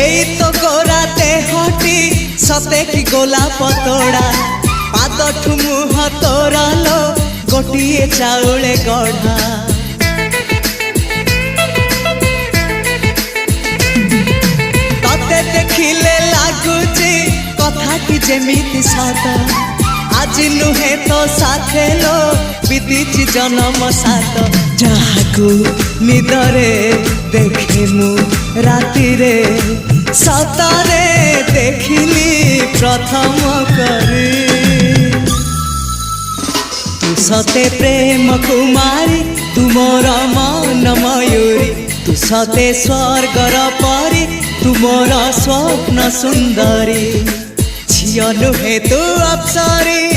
एई तो गोरा देहटी सते कि गोलाप तोड़ा पाद मुह तोरा लो गोटिए चाउले गढ़ा तते देखिले लागुची कथाटी जेमिति सत आज नुहे तो साथे लो बीतीची जन्म सात जहाकू निदरे देखे मु राति रे सतरे देखिली प्रथम करी तू सते प्रेम कुमारी तू मोर मन मयूरी तू सते स्वर्गर परी तू मोर स्वप्न सुंदरी झियो नुहे तू अप्सरी।